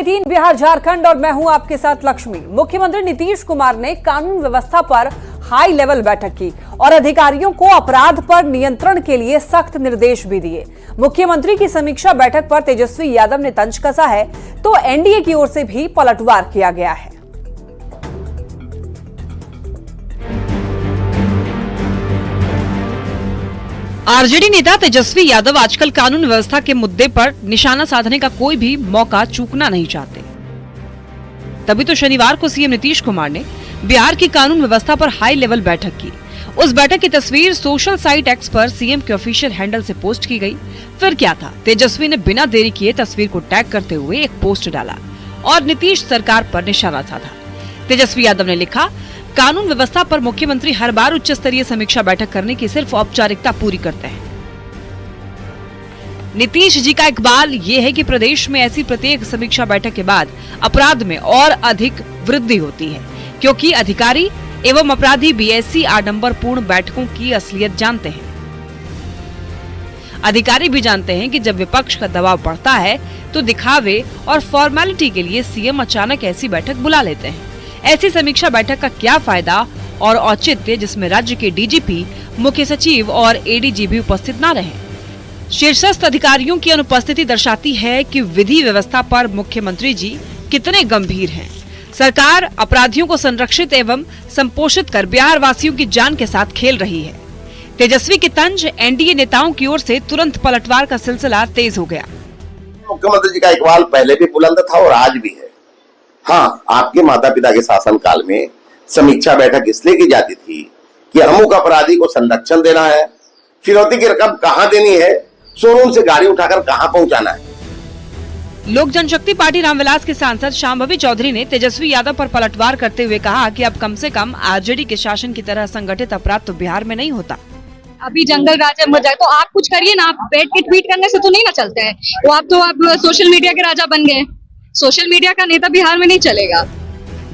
18 बिहार झारखंड और मैं हूं आपके साथ लक्ष्मी। मुख्यमंत्री नीतीश कुमार ने कानून व्यवस्था पर हाई लेवल बैठक की और अधिकारियों को अपराध पर नियंत्रण के लिए सख्त निर्देश भी दिए। मुख्यमंत्री की समीक्षा बैठक पर तेजस्वी यादव ने तंज कसा है तो एनडीए की ओर से भी पलटवार किया गया है। आरजेडी नेता तेजस्वी यादव आजकल कानून व्यवस्था के मुद्दे पर निशाना साधने का कोई भी मौका चूकना नहीं चाहते। तभी तो शनिवार को सीएम नीतीश कुमार ने बिहार की कानून व्यवस्था पर हाई लेवल बैठक की। उस बैठक की तस्वीर सोशल साइट एक्स पर सीएम के ऑफिशियल हैंडल से पोस्ट की गई। फिर क्या था, तेजस्वी ने बिना देरी किए तस्वीर को टैग करते हुए एक पोस्ट डाला और नीतीश सरकार पर निशाना साधा। तेजस्वी यादव ने लिखा, कानून व्यवस्था पर मुख्यमंत्री हर बार उच्च स्तरीय समीक्षा बैठक करने की सिर्फ औपचारिकता पूरी करते हैं। नीतीश जी का इकबाल ये है कि प्रदेश में ऐसी प्रत्येक समीक्षा बैठक के बाद अपराध में और अधिक वृद्धि होती है, क्योंकि अधिकारी एवं अपराधी भी ऐसी आडंबरपूर्ण बैठकों की असलियत जानते हैं। अधिकारी भी जानते हैं कि जब विपक्ष का दबाव बढ़ता है तो दिखावे और फॉर्मेलिटी के लिए सीएम अचानक ऐसी बैठक बुला लेते हैं। ऐसी समीक्षा बैठक का क्या फायदा और औचित्य जिसमें राज्य के डीजीपी, मुख्य सचिव और एडीजी भी उपस्थित न रहे। शीर्षस्थ अधिकारियों की अनुपस्थिति दर्शाती है कि विधि व्यवस्था पर मुख्यमंत्री जी कितने गंभीर हैं। सरकार अपराधियों को संरक्षित एवं संपोषित कर बिहार वासियों की जान के साथ खेल रही है। तेजस्वी की तंज एनडीए नेताओं की ओर से तुरंत पलटवार का सिलसिला तेज हो गया। मुख्यमंत्री जी का इकबाल पहले भी बुलंद था और आज भी है। हाँ, आपके माता पिता के शासन काल में समीक्षा बैठक इसलिए की जाती थी कि अमुक अपराधी को संरक्षण देना है, फिरौती की रकम कहाँ देनी है, शोरूम से गाड़ी उठाकर कहाँ पहुँचाना है। लोक जनशक्ति पार्टी रामविलास के सांसद शांभवी चौधरी ने तेजस्वी यादव पर पलटवार करते हुए कहा कि अब कम से कम आरजेडी के शासन की तरह संगठित अपराध तो बिहार में नहीं होता। अभी जंगल राजा मर जाए तो आप कुछ करिए ना, आप बैठ के ट्वीट करने से तो नहीं ना चलते हैं। वो आप सोशल मीडिया के राजा बन गए। सोशल मीडिया का नेता बिहार में नहीं चलेगा।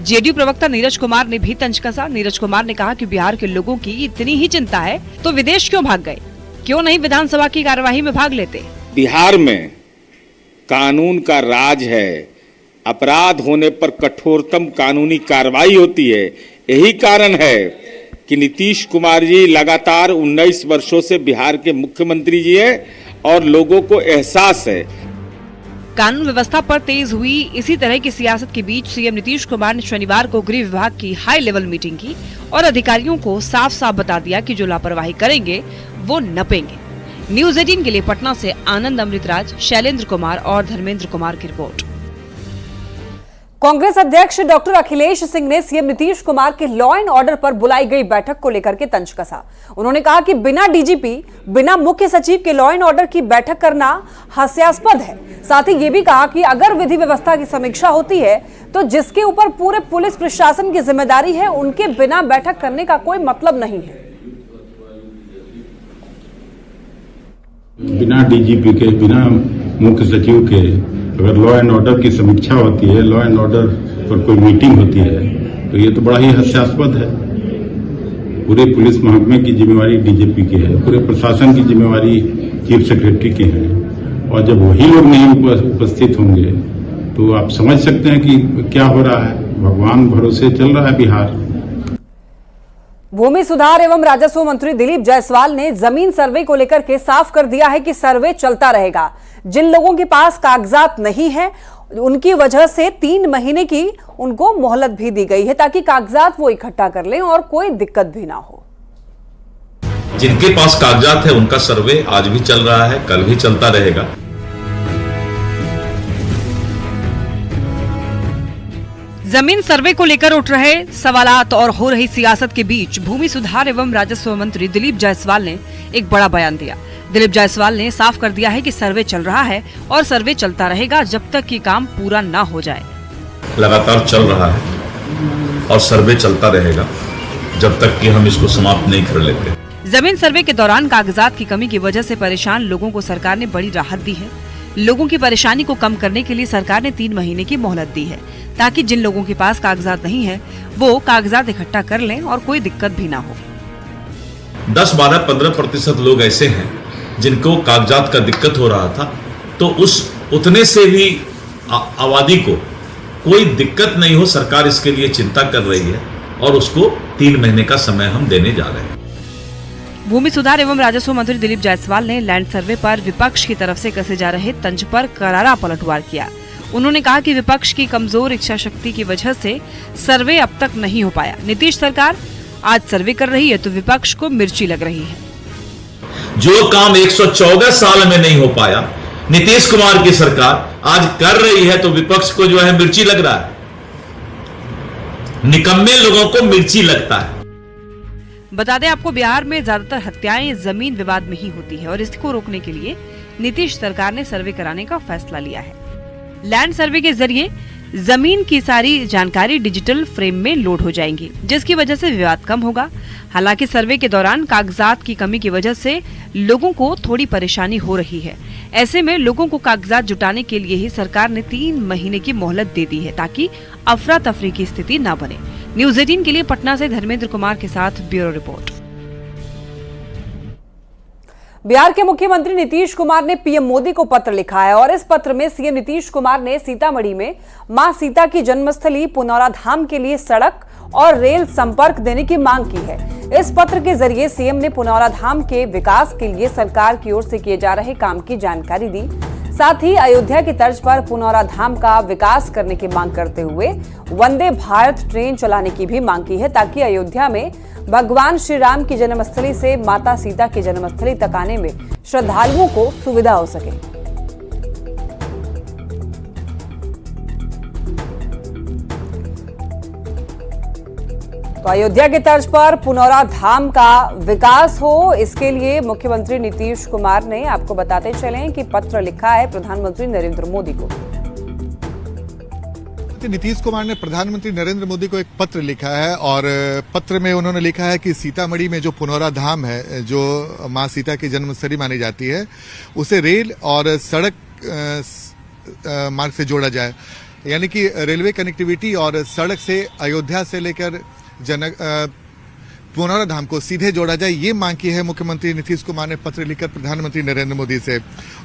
जेडीयू प्रवक्ता नीरज कुमार ने भी तंज कसा। नीरज कुमार ने कहा कि बिहार के लोगों की इतनी ही चिंता है तो विदेश क्यों भाग गए, क्यों नहीं विधानसभा की कार्यवाही में भाग लेते। बिहार में कानून का राज है, अपराध होने पर कठोरतम कानूनी कार्रवाई होती है। यही कारण है कि नीतीश कुमार जी लगातार 19 वर्षों से बिहार के मुख्यमंत्री जी हैं और लोगों को एहसास है। कानून व्यवस्था पर तेज हुई इसी तरह की सियासत के बीच सीएम नीतीश कुमार ने शनिवार को गृह विभाग की हाई लेवल मीटिंग की और अधिकारियों को साफ साफ बता दिया कि जो लापरवाही करेंगे वो नपेंगे। न्यूज़ 18 के लिए पटना से आनंद अमृतराज, शैलेंद्र कुमार और धर्मेंद्र कुमार की रिपोर्ट। कांग्रेस अध्यक्ष डॉक्टर अखिलेश सिंह ने सीएम नीतीश कुमार के लॉ एंड ऑर्डर पर बुलाई गई बैठक को लेकर के तंज कसा। उन्होंने कहा कि बिना डीजीपी, बिना मुख्य सचिव के लॉ एंड ऑर्डर की बैठक करना हास्यास्पद है। साथ ही ये भी कहा कि अगर विधि व्यवस्था की समीक्षा होती है तो जिसके ऊपर पूरे पुलिस प्रशासन की जिम्मेदारी है उनके बिना बैठक करने का कोई मतलब नहीं है। बिना डीजीपी के, बिना मुख्य सचिव के अगर लॉ एंड ऑर्डर की समीक्षा होती है, लॉ एंड ऑर्डर पर कोई मीटिंग होती है तो ये तो बड़ा ही हास्यास्पद है। पूरे पुलिस महकमे की जिम्मेवारी डीजीपी की है, पूरे प्रशासन की जिम्मेवारी चीफ सेक्रेटरी की है और जब वही लोग नहीं उपस्थित होंगे तो आप समझ सकते हैं कि क्या हो रहा है। भगवान भरोसे चल रहा है बिहार। भूमि सुधार एवं राजस्व मंत्री दिलीप जायसवाल ने जमीन सर्वे को लेकर के साफ कर दिया है कि सर्वे चलता रहेगा। जिन लोगों के पास कागजात नहीं है उनकी वजह से 3 महीने की उनको मोहलत भी दी गई है ताकि कागजात वो इकट्ठा कर लें और कोई दिक्कत भी ना हो। जिनके पास कागजात है उनका सर्वे आज भी चल रहा है, कल भी चलता रहेगा। जमीन सर्वे को लेकर उठ रहे सवालात और हो रही सियासत के बीच भूमि सुधार एवं राजस्व मंत्री दिलीप जायसवाल ने एक बड़ा बयान दिया। दिलीप जायसवाल ने साफ कर दिया है कि सर्वे चल रहा है और सर्वे चलता रहेगा जब तक कि काम पूरा ना हो जाए। लगातार चल रहा है और सर्वे चलता रहेगा जब तक कि हम इसको समाप्त नहीं कर लेते। जमीन सर्वे के दौरान कागजात की कमी की वजह से परेशान लोगों को सरकार ने बड़ी राहत दी है। लोगों की परेशानी को कम करने के लिए सरकार ने 3 महीने की मोहलत दी है ताकि जिन लोगों के पास कागजात नहीं है वो कागजात इकट्ठा कर लें और कोई दिक्कत भी ना हो। 10, 12, 15% लोग ऐसे हैं जिनको कागजात का दिक्कत हो रहा था, तो उतने से भी आबादी को कोई दिक्कत नहीं हो, सरकार इसके लिए चिंता कर रही है और उसको 3 महीने का समय हम देने जा रहे हैं। भूमि सुधार एवं राजस्व मंत्री दिलीप जायसवाल ने लैंड सर्वे पर विपक्ष की तरफ से कसे जा रहे तंज पर करारा पलटवार किया। उन्होंने कहा कि विपक्ष की कमजोर इच्छा शक्ति की वजह से सर्वे अब तक नहीं हो पाया। नीतीश सरकार आज सर्वे कर रही है तो विपक्ष को मिर्ची लग रही है। जो काम 114 साल में नहीं हो पाया, नीतीश कुमार की सरकार आज कर रही है तो विपक्ष को जो है मिर्ची लग रहा है। निकम्मे लोगों को मिर्ची लगता है। बता दें आपको, बिहार में ज्यादातर हत्याएं जमीन विवाद में ही होती है और इसको रोकने के लिए नीतीश सरकार ने सर्वे कराने का फैसला लिया है। लैंड सर्वे के जरिए जमीन की सारी जानकारी डिजिटल फ्रेम में लोड हो जाएंगी, जिसकी वजह से विवाद कम होगा। हालांकि सर्वे के दौरान कागजात की कमी की वजह से लोगों को थोड़ी परेशानी हो रही है। ऐसे में लोगों को कागजात जुटाने के लिए ही सरकार ने 3 महीने की मोहलत दे दी है ताकि अफरा तफरी की स्थिति न बने। न्यूज़ 18 के लिए पटना से धर्मेंद्र कुमार के साथ ब्यूरो रिपोर्ट। बिहार के मुख्यमंत्री नीतीश कुमार ने पीएम मोदी को पत्र लिखा है और इस पत्र में सीएम नीतीश कुमार ने सीतामढ़ी में मां सीता की जन्मस्थली पुनौरा धाम के लिए सड़क और रेल संपर्क देने की मांग की है। इस पत्र के जरिए सीएम ने पुनौरा धाम के विकास के लिए सरकार की ओर से किए जा रहे काम की जानकारी दी। साथ ही अयोध्या की तर्ज पर पुनौरा धाम का विकास करने की मांग करते हुए वंदे भारत ट्रेन चलाने की भी मांग की है ताकि अयोध्या में भगवान श्री राम की जन्मस्थली से माता सीता की जन्मस्थली तक आने में श्रद्धालुओं को सुविधा हो सके। तो अयोध्या की तर्ज पर पुनौरा धाम का विकास हो, इसके लिए मुख्यमंत्री नीतीश कुमार ने, आपको बताते चलें कि पत्र लिखा है प्रधानमंत्री नरेंद्र मोदी को। नीतीश कुमार ने प्रधानमंत्री नरेंद्र मोदी को एक पत्र लिखा है और पत्र में उन्होंने लिखा है कि सीतामढ़ी में जो पुनौरा धाम है, जो मां सीता की जन्मस्थली मानी जाती है, उसे रेल और सड़क मार्ग से जोड़ा जाए, यानी कि रेलवे कनेक्टिविटी और सड़क से अयोध्या से लेकर पुनौरा धाम को सीधे जोड़ा जाए। ये मांग की है मुख्यमंत्री नीतीश कुमार ने पत्र लिखकर प्रधानमंत्री नरेंद्र मोदी से।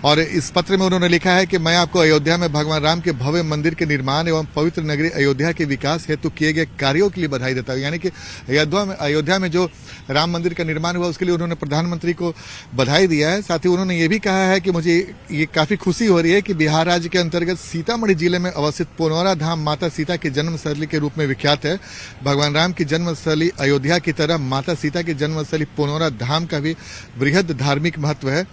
और इस पत्र में उन्होंने लिखा है कि मैं आपको अयोध्या में भगवान राम के भव्य मंदिर के निर्माण एवं पवित्र नगरी अयोध्या के विकास हेतु किए गए कार्यों के लिए बधाई देता हूं। यानी कि अयोध्या में जो राम मंदिर का निर्माण हुआ उसके लिए उन्होंने प्रधानमंत्री को बधाई दिया है। साथ ही उन्होंने ये भी कहा है कि मुझे ये काफी खुशी हो रही है कि बिहार राज्य के अंतर्गत सीतामढ़ी जिले में अवस्थित पुनौरा धाम माता सीता की जन्मस्थली के रूप में विख्यात है। भगवान राम की जन्मस्थली अयोध्या की तरह माता सीता की जन्मस्थली पुनौरा धाम का भी वृहद धार्मिक महत्व है।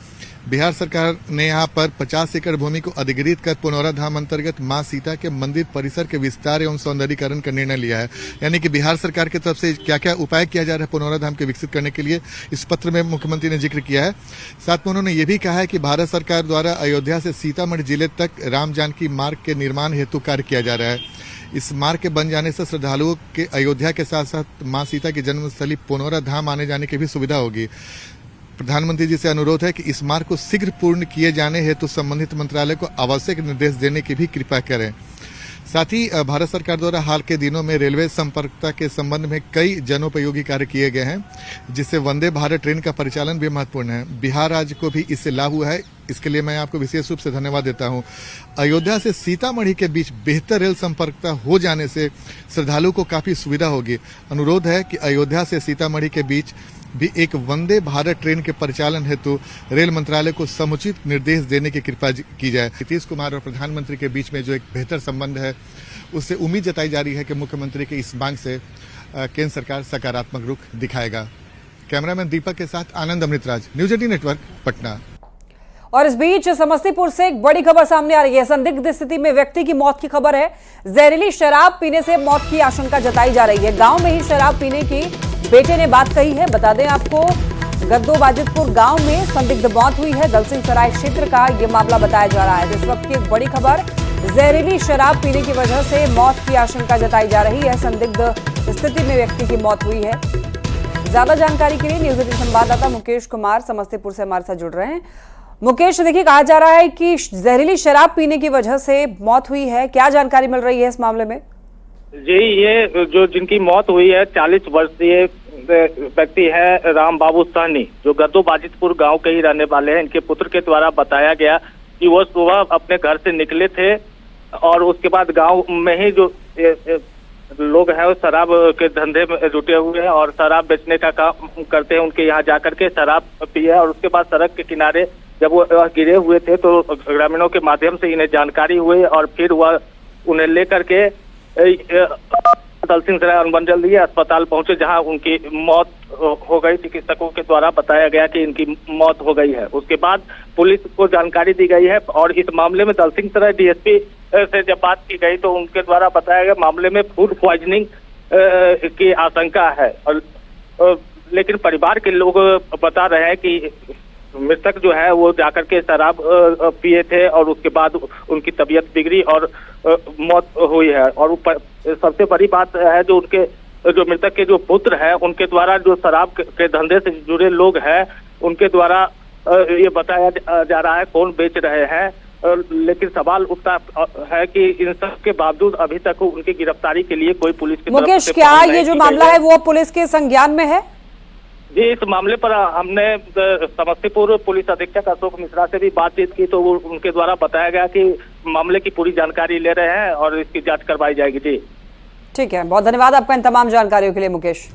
बिहार सरकार ने यहाँ पर 50 एकड़ भूमि को अधिग्रहित कर पुनौरा धाम अंतर्गत मां सीता के मंदिर परिसर के विस्तार एवं सौंदर्यीकरण का निर्णय लिया है। यानी कि बिहार सरकार की तरफ से क्या क्या उपाय किया जा रहा है पुनौरा धाम के विकसित करने के लिए, इस पत्र में मुख्यमंत्री ने जिक्र किया है। साथ में उन्होंने ये भी कहा है कि भारत सरकार द्वारा अयोध्या से सीतामढ़ी जिले तक राम जानकी मार्ग के निर्माण हेतु कार्य किया जा रहा है। इस मार्ग के बन जाने से श्रद्धालुओं के अयोध्या के साथ साथ मां सीता की जन्मस्थली पुनौरा धाम आने जाने की भी सुविधा होगी। प्रधानमंत्री जी से अनुरोध है कि इस मार्ग को शीघ्र पूर्ण किए जाने हेतु संबंधित मंत्रालय को आवश्यक निर्देश देने की भी कृपा करें। साथ ही भारत सरकार द्वारा हाल के दिनों में रेलवे संपर्कता के संबंध में कई जनोपयोगी कार्य किए गए हैं, जिससे वंदे भारत ट्रेन का परिचालन भी महत्वपूर्ण है। बिहार राज्य को भी इससे लाभ हुआ है, इसके लिए मैं आपको विशेष रूप से धन्यवाद देता हूं। अयोध्या से सीतामढ़ी के बीच बेहतर रेल संपर्कता हो जाने से श्रद्धालुओं को काफी सुविधा होगी। अनुरोध है कि अयोध्या से सीतामढ़ी के बीच भी एक वंदे भारत ट्रेन के परिचालन हेतु रेल मंत्रालय को समुचित निर्देश देने की कृपा की जाए। नीतीश कुमार और प्रधानमंत्री के बीच में जो एक बेहतर संबंध है, उससे उम्मीद जताई जा रही है कि मुख्यमंत्री के इस मांग से केंद्र सरकार सकारात्मक रुख दिखाएगा। कैमरामैन दीपक के साथ आनंद अमृतराज, न्यूज 18 नेटवर्क, पटना। और इस बीच समस्तीपुर से एक बड़ी खबर सामने आ रही है। संदिग्ध स्थिति में व्यक्ति की मौत की खबर है। जहरीली शराब पीने से मौत की आशंका जताई जा रही है। गांव में ही शराब पीने की बेटे ने बात कही है। बता दें आपको, गद्दो बाजितपुर गांव में संदिग्ध मौत हुई है। दलसिंह सराय क्षेत्र का यह मामला बताया जा रहा है। इस वक्त की एक बड़ी खबर, जहरीली शराब पीने की वजह से मौत की आशंका जताई जा रही है। संदिग्ध स्थिति में व्यक्ति की मौत हुई है। ज्यादा जानकारी के लिए न्यूज 18 संवाददाता मुकेश कुमार समस्तीपुर से हमारे साथ जुड़ रहे हैं। मुकेश, देखिए, कहा जा रहा है कि जहरीली शराब पीने की वजह से मौत हुई है, क्या जानकारी मिल रही है इस मामले में? जी, ये जो जिनकी मौत हुई है 40 वर्षीय व्यक्ति है राम बाबू सहनी, जो गद्दो बाजितपुर गांव के ही रहने वाले हैं। इनके पुत्र के द्वारा बताया गया कि वो सुबह अपने घर से निकले थे और उसके बाद गांव में ही जो लोग हैं वो शराब के धंधे में जुटे हुए हैं और शराब बेचने का काम करते हैं। उनके यहाँ जाकर के शराब पिए और उसके बाद सड़क के किनारे जब वो गिरे हुए थे तो ग्रामीणों के माध्यम से इन्हें जानकारी हुई और फिर वह उन्हें लेकर के दलसिंहसराय अनुमंडलीय अस्पताल पहुंचे, जहां उनकी मौत हो गई। चिकित्सकों के द्वारा बताया गया कि इनकी मौत हो गई है। उसके बाद पुलिस को जानकारी दी गई है और इस मामले में दलसिंहसराय डीएसपी से जब बात की गई तो उनके द्वारा बताया गया मामले में फूड पॉइजनिंग की आशंका है। और लेकिन परिवार के लोग बता रहे हैं कि मृतक जो है वो जाकर के शराब पिए थे और उसके बाद उनकी तबीयत बिगड़ी और मौत हुई है। और सबसे बड़ी बात है जो उनके जो मृतक के जो पुत्र है उनके द्वारा जो शराब के धंधे से जुड़े लोग हैं उनके द्वारा ये बताया जा रहा है कौन बेच रहे हैं। लेकिन सवाल उठता है कि इन सब के बावजूद अभी तक उनकी गिरफ्तारी के लिए कोई पुलिस की मुकेश, क्या ये जो मामला है वो पुलिस के संज्ञान में है? जी, इस मामले पर हमने समस्तीपुर पुलिस अधीक्षक अशोक मिश्रा से भी बातचीत की तो उनके द्वारा बताया गया कि मामले की पूरी जानकारी ले रहे हैं और इसकी जांच करवाई जाएगी। जी ठीक है, बहुत धन्यवाद आपका इन तमाम जानकारियों के लिए मुकेश।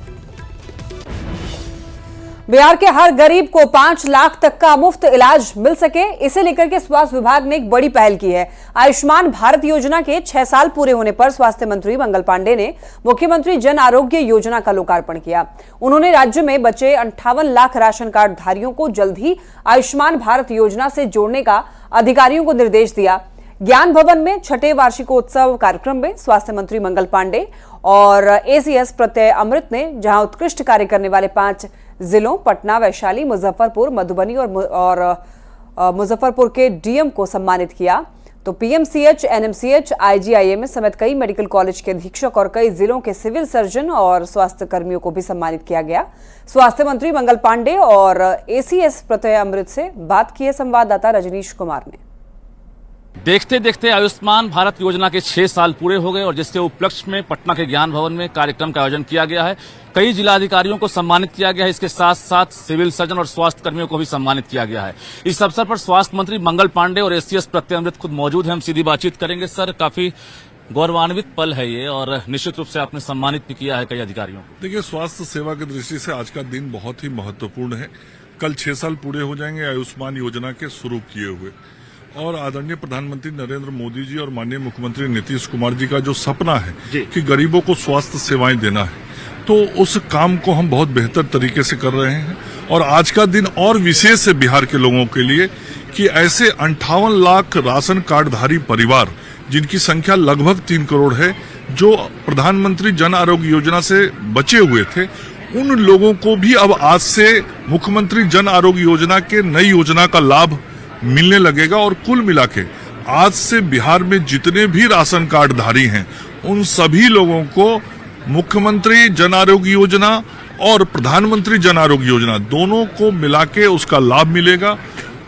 बिहार के हर गरीब को 5 लाख तक का मुफ्त इलाज मिल सके, इसे लेकर के स्वास्थ्य विभाग ने एक बड़ी पहल की है। आयुष्मान भारत योजना के 6 साल पूरे होने पर स्वास्थ्य मंत्री मंगल पांडे ने मुख्यमंत्री जन आरोग्य योजना का लोकार्पण किया। उन्होंने राज्य में बचे 58 लाख राशन कार्ड धारियों को जल्द ही आयुष्मान भारत योजना से जोड़ने का अधिकारियों को निर्देश दिया। ज्ञान भवन में 6ठे वार्षिकोत्सव कार्यक्रम में स्वास्थ्य मंत्री मंगल पांडे और एसीएस प्रत्यय अमृत ने जहां उत्कृष्ट कार्य करने वाले 5 जिलों पटना, वैशाली, मुजफ्फरपुर, मधुबनी और मुजफ्फरपुर के डीएम को सम्मानित किया, तो पीएमसीएच, एनएमसीएच, आईजीआईएमएस समेत कई मेडिकल कॉलेज के अधीक्षक और कई जिलों के सिविल सर्जन और स्वास्थ्य कर्मियों को भी सम्मानित किया गया। स्वास्थ्य मंत्री मंगल पांडे और एसीएस प्रत्यय अमृत से बात की है संवाददाता रजनीश कुमार ने। देखते देखते आयुष्मान भारत योजना के 6 साल पूरे हो गए और जिसके उपलक्ष्य में पटना के ज्ञान भवन में कार्यक्रम का आयोजन किया गया है। कई जिलाधिकारियों को सम्मानित किया गया है, इसके साथ साथ सिविल सर्जन और स्वास्थ्य कर्मियों को भी सम्मानित किया गया है। इस अवसर पर स्वास्थ्य मंत्री मंगल पांडे और एसीएस प्रत्यय अमृत खुद मौजूद हैं। हम सीधी बातचीत करेंगे। सर, काफी गौरवान्वित पल है ये और निश्चित रूप से आपने सम्मानित भी किया है कई अधिकारियों को। देखिए, स्वास्थ्य सेवा की दृष्टि से आज का दिन बहुत ही महत्वपूर्ण है। कल 6 साल पूरे हो जाएंगे आयुष्मान योजना के शुरू किए हुए और आदरणीय प्रधानमंत्री नरेंद्र मोदी जी और माननीय मुख्यमंत्री नीतीश कुमार जी का जो सपना है कि गरीबों को स्वास्थ्य सेवाएं देना है, तो उस काम को हम बहुत बेहतर तरीके से कर रहे हैं। और आज का दिन और विशेष है बिहार के लोगों के लिए कि ऐसे 58 लाख राशन कार्डधारी परिवार जिनकी संख्या लगभग 3 करोड़ है, जो प्रधानमंत्री जन आरोग्य योजना से बचे हुए थे, उन लोगों को भी अब आज से मुख्यमंत्री जन आरोग्य योजना के नई योजना का लाभ मिलने लगेगा। और कुल मिला के आज से बिहार में जितने भी राशन कार्डधारी हैं उन सभी लोगों को मुख्यमंत्री जन आरोग्य योजना और प्रधानमंत्री जन आरोग्य योजना दोनों को मिला के उसका लाभ मिलेगा।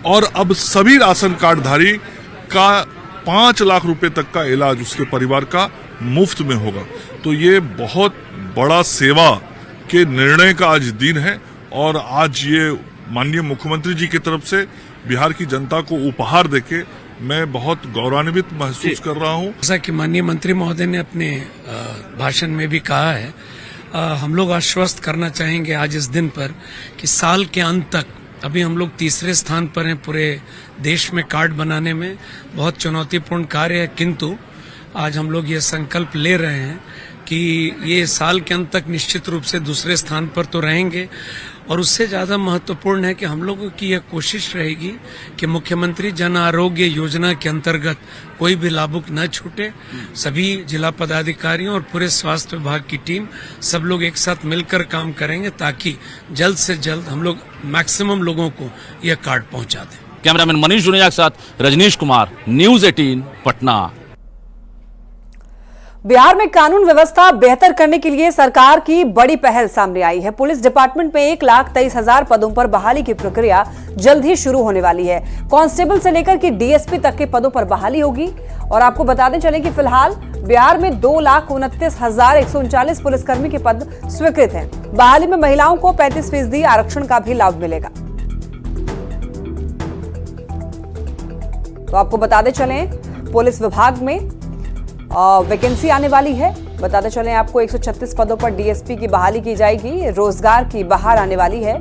और अब सभी राशन कार्डधारी का 5 लाख रुपए तक का इलाज उसके परिवार का मुफ्त में होगा। तो ये बहुत बड़ा सेवा के निर्णय का आज दिन है और आज ये माननीय मुख्यमंत्री जी की तरफ से बिहार की जनता को उपहार देके मैं बहुत गौरवान्वित महसूस कर रहा हूं। जैसा कि माननीय मंत्री महोदय ने अपने भाषण में भी कहा है, हम लोग आश्वस्त करना चाहेंगे आज इस दिन पर कि साल के अंत तक, अभी हम लोग 3रे स्थान पर हैं पूरे देश में कार्ड बनाने में, बहुत चुनौतीपूर्ण कार्य है, किंतु आज हम लोग ये संकल्प ले रहे हैं कि ये साल के अंत तक निश्चित रूप से 2रे स्थान पर तो रहेंगे। और उससे ज्यादा महत्वपूर्ण है कि हम लोगों की यह कोशिश रहेगी कि मुख्यमंत्री जन आरोग्य योजना के अंतर्गत कोई भी लाभुक न छूटे। सभी जिला पदाधिकारियों और पूरे स्वास्थ्य विभाग की टीम सब लोग एक साथ मिलकर काम करेंगे ताकि जल्द से जल्द हम लोग मैक्सिमम लोगों को यह कार्ड पहुंचा दें। कैमरामैन मनीष जुनेजा के साथ रजनीश कुमार, न्यूज 18 पटना। बिहार में कानून व्यवस्था बेहतर करने के लिए सरकार की बड़ी पहल सामने आई है। पुलिस डिपार्टमेंट में 1,23,000 पदों पर बहाली की प्रक्रिया जल्द ही शुरू होने वाली है। कांस्टेबल से लेकर के डीएसपी तक के पदों पर बहाली होगी। और आपको बताते चले कि फिलहाल बिहार में 2,29,139 पुलिसकर्मी के पद स्वीकृत हैं। बहाली में महिलाओं को 35% आरक्षण का भी लाभ मिलेगा। तो आपको बताते चले पुलिस विभाग में वैकेंसी आने वाली है। बताते चलें आपको 136 पदों पर डीएसपी की बहाली की जाएगी। रोजगार की बहार आने वाली है।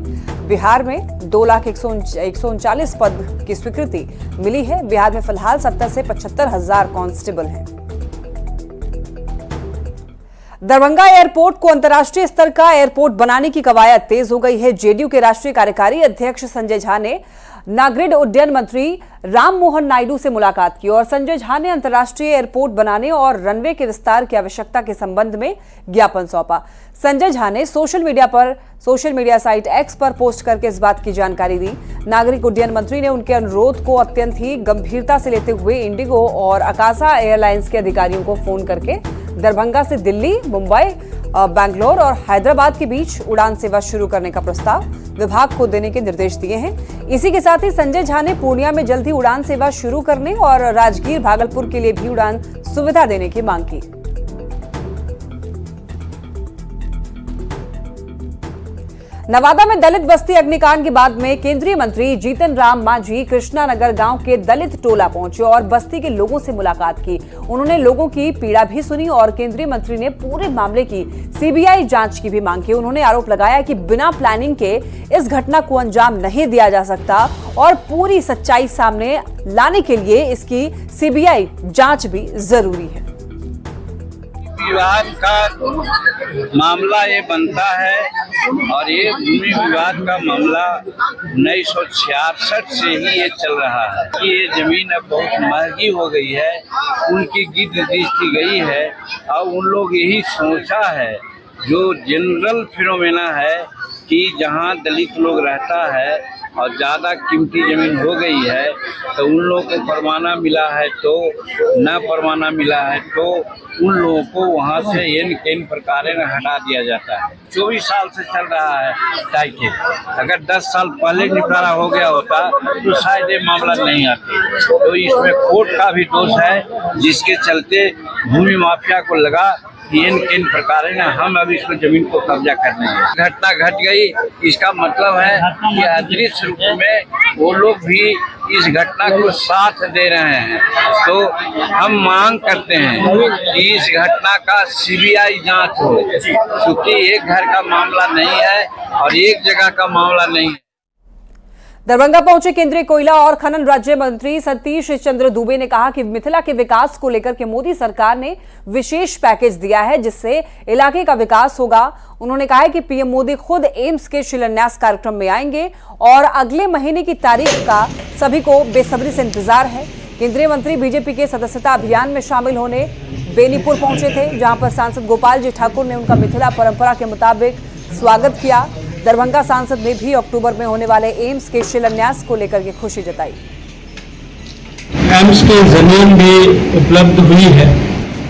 बिहार में 2,139 पद की स्वीकृति मिली है। बिहार में फिलहाल 70 से 75,000 कांस्टेबल हैं। दरभंगा एयरपोर्ट को अंतर्राष्ट्रीय स्तर का एयरपोर्ट बनाने की कवायद तेज हो गई है। जेडीयू के राष्ट्रीय कार्यकारी अध्यक्ष संजय झा ने नागरिक उड्डयन मंत्री राम मोहन नायडू से मुलाकात की और संजय झा ने अंतर्राष्ट्रीय एयरपोर्ट बनाने और रनवे के विस्तार की आवश्यकता के संबंध में ज्ञापन सौंपा। संजय झा ने सोशल मीडिया साइट एक्स पर पोस्ट करके इस बात की जानकारी दी। नागरिक उड्डयन मंत्री ने उनके अनुरोध को अत्यंत ही गंभीरता से लेते हुए इंडिगो और आकाशा एयरलाइंस के अधिकारियों को फोन करके दरभंगा से दिल्ली, मुंबई, बैंगलोर और हैदराबाद के बीच उड़ान सेवा शुरू करने का प्रस्ताव विभाग को देने के निर्देश दिए हैं। इसी के साथ ही संजय झा ने पूर्णिया में जल्द ही उड़ान सेवा शुरू करने और राजगीर, भागलपुर के लिए भी उड़ान सुविधा देने की मांग की। नवादा में दलित बस्ती अग्निकांड के बाद में केंद्रीय मंत्री जीतन राम मांझी कृष्णानगर गांव के दलित टोला पहुंचे और बस्ती के लोगों से मुलाकात की। उन्होंने लोगों की पीड़ा भी सुनी और केंद्रीय मंत्री ने पूरे मामले की सीबीआई जांच की भी मांग की। उन्होंने आरोप लगाया कि बिना प्लानिंग के इस घटना को अंजाम नहीं दिया जा सकता और पूरी सच्चाई सामने लाने के लिए इसकी सीबीआई जांच भी जरूरी है। विवाद का मामला ये बनता है और ये भूमि विवाद का मामला 1966 से ही ये चल रहा है कि ये जमीन अब बहुत महंगी हो गई है, उनकी गिद्ध दृष्टि गई है और उन लोग यही सोचा है, जो जनरल फिनोमेना है कि जहाँ दलित लोग रहता है और ज़्यादा कीमती ज़मीन हो गई है तो उन लोगों को परवाना मिला है तो न परवाना मिला है तो उन लोगों को वहाँ से इन प्रकार हटा दिया जाता है। 24 साल से चल रहा है टाइकेल। अगर 10 साल पहले निपटारा हो गया होता तो शायद ये मामला नहीं आता। तो इसमें कोर्ट का भी दोष है, जिसके चलते भूमि माफिया को लगा इन प्रकार है ना हम अब इसको जमीन को कब्जा करने हैं। घटना घट गई, इसका मतलब है कि अदृश्य रूप में वो लोग भी इस घटना को साथ दे रहे हैं। तो हम मांग करते हैं कि इस घटना का सीबीआई जांच हो, क्योंकि एक घर का मामला नहीं है और एक जगह का मामला नहीं है। दरभंगा पहुंचे केंद्रीय कोयला और खनन राज्य मंत्री सतीश चंद्र दुबे ने कहा कि मिथिला के विकास को लेकर के मोदी सरकार ने विशेष पैकेज दिया है, जिससे इलाके का विकास होगा। उन्होंने कहा है कि पीएम मोदी खुद एम्स के शिलान्यास कार्यक्रम में आएंगे और अगले महीने की तारीख का सभी को बेसब्री से इंतजार है। केंद्रीय मंत्री बीजेपी के सदस्यता अभियान में शामिल होने बेनीपुर पहुंचे थे, जहां पर सांसद गोपाल जी ठाकुर ने उनका मिथिला परंपरा के मुताबिक स्वागत किया। दरभंगा सांसद ने भी अक्टूबर में होने वाले एम्स के शिलान्यास को लेकर के खुशी जताई। एम्स की जमीन भी उपलब्ध हुई है,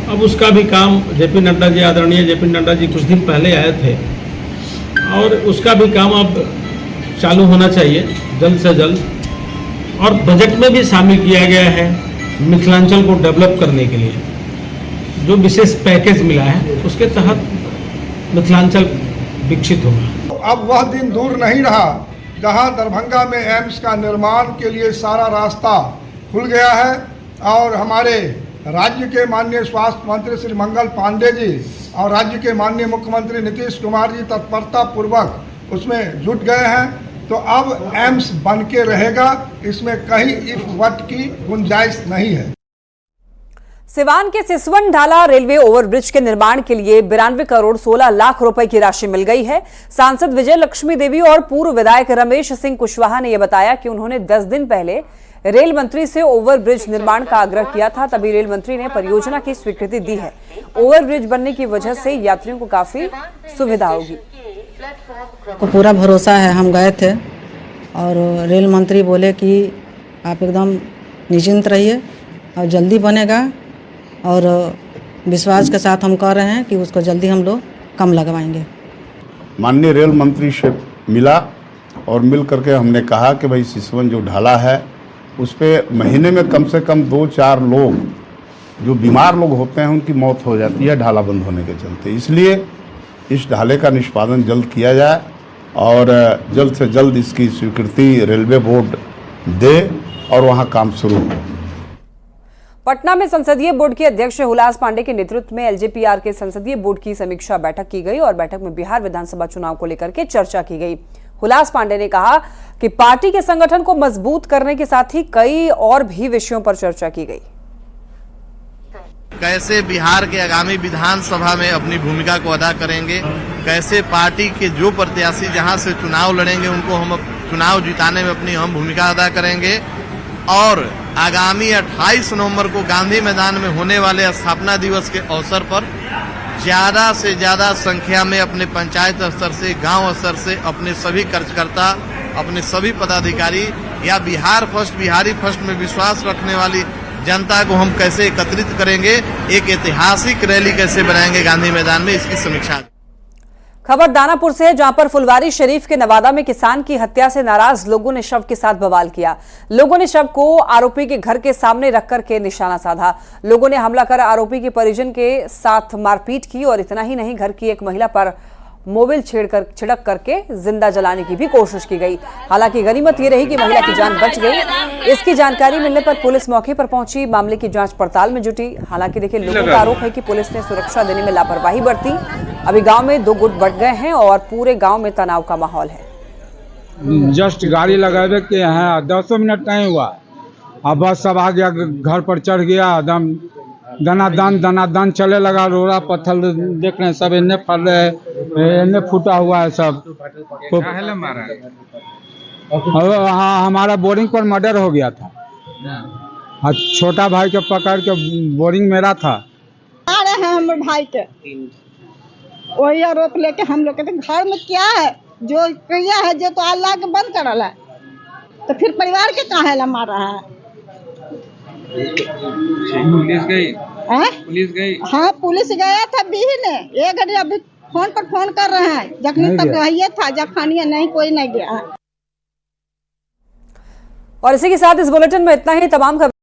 अब उसका भी काम जेपी नड्डा जी, आदरणीय जेपी नड्डा जी कुछ दिन पहले आए थे और उसका भी काम अब चालू होना चाहिए जल्द से जल्द। और बजट में भी शामिल किया गया है मिथिलांचल को डेवलप करने के लिए जो विशेष पैकेज मिला है, उसके तहत मिथिलांचल विकसित होगा। अब वह दिन दूर नहीं रहा जहां दरभंगा में एम्स का निर्माण के लिए सारा रास्ता खुल गया है और हमारे राज्य के माननीय स्वास्थ्य मंत्री श्री मंगल पांडे जी और राज्य के माननीय मुख्यमंत्री नीतीश कुमार जी तत्परता पूर्वक उसमें जुट गए हैं। तो अब एम्स बन के रहेगा, इसमें कहीं इफ वट की गुंजाइश नहीं है। सिवान के सिसवन ढाला रेलवे ओवरब्रिज के निर्माण के लिए 92 करोड़ 16 लाख रुपए की राशि मिल गई है। सांसद विजय लक्ष्मी देवी और पूर्व विधायक रमेश सिंह कुशवाहा ने यह बताया कि उन्होंने 10 दिन पहले रेल मंत्री से ओवरब्रिज निर्माण का आग्रह किया था, तभी रेल मंत्री ने परियोजना की स्वीकृति दी है। ओवरब्रिज बनने की वजह से यात्रियों को काफी सुविधा होगी। को पूरा भरोसा है, हम गए थे और रेल मंत्री बोले कि आप एकदम निश्चिंत रहिए और जल्दी बनेगा और विश्वास के साथ हम कह रहे हैं कि उसको जल्दी हम लोग कम लगवाएंगे। माननीय रेल मंत्री से मिला और मिल करके हमने कहा कि भाई सिसवन जो ढाला है उस पर महीने में कम से कम 2-4 लोग जो बीमार लोग होते हैं उनकी मौत हो जाती है ढाला बंद होने के चलते। इसलिए इस ढाले का निष्पादन जल्द किया जाए और जल्द से जल्द इसकी स्वीकृति रेलवे बोर्ड दे और वहाँ काम शुरू हो। पटना में संसदीय बोर्ड के अध्यक्ष हुलास पांडे के नेतृत्व में एलजेपीआर के संसदीय बोर्ड की समीक्षा बैठक की गई और बैठक में बिहार विधानसभा चुनाव को लेकर के चर्चा की गई। हुलास पांडे ने कहा कि पार्टी के संगठन को मजबूत करने के साथ ही कई और भी विषयों पर चर्चा की गई। कैसे बिहार के आगामी विधानसभा में अपनी भूमिका को अदा करेंगे, कैसे पार्टी के जो प्रत्याशी जहां से चुनाव लड़ेंगे उनको हम चुनाव जिताने में अपनी अहम भूमिका अदा करेंगे और आगामी 28 नवंबर को गांधी मैदान में होने वाले स्थापना दिवस के अवसर पर ज्यादा से ज्यादा संख्या में अपने पंचायत स्तर से, गांव स्तर से अपने सभी कार्यकर्ता, अपने सभी पदाधिकारी या बिहार फर्स्ट, बिहारी फर्स्ट में विश्वास रखने वाली जनता को हम कैसे एकत्रित करेंगे, एक ऐतिहासिक रैली कैसे बनाएंगे गांधी मैदान में, इसकी समीक्षा। खबर दानापुर से है, जहां पर फुलवारी शरीफ के नवादा में किसान की हत्या से नाराज लोगों ने शव के साथ बवाल किया। लोगों ने शव को आरोपी के घर के सामने रखकर के निशाना साधा। लोगों ने हमला कर आरोपी के परिजन के साथ मारपीट की और इतना ही नहीं, घर की एक महिला पर मोबाइल छिड़क करके जिंदा जलाने की भी कोशिश की गई। हालांकि गनीमत ये रही कि महिला की जान बच गई। इसकी जानकारी मिलने पर पुलिस मौके पर पहुंची, मामले की जांच पड़ताल में जुटी। हालांकि देखिए, लोगों का आरोप है कि पुलिस ने सुरक्षा देने में लापरवाही बरती। अभी गांव में 2 गुट बढ़ गए हैं और पूरे गांव में तनाव का माहौल है। जस्ट गाड़ी लगावे के यहाँ 10 मिनट नहीं हुआ, अब बस सब आ गया, घर पर चढ़ गया, एकदम दनादान चले लगा। रोड़ा पत्थर देख रहे हैं सब, इन्हें फल रहे, इन्हें फूटा हुआ है सब। हाँ, हमारा बोरिंग पर मर्डर हो गया था। छोटा भाई के पकड़ के बोरिंग मेरा था। आ रहे हैं हम भाई के, वही आरोप लेके हम लोग कहते घर में क्या है, जो किया है जो तो अल्लाह के बंद करल है, तो फिर परिवार के काहे ला मार रहा है। पुलिस गई? पुलिस गई? हाँ, पुलिस गया था बिही ने, एक घड़ी अभी फोन पर फोन कर रहे हैं, जखनी तक ये था, जखनी नहीं, कोई नहीं गया। और इसी के साथ इस बुलेटिन में इतना ही। तमाम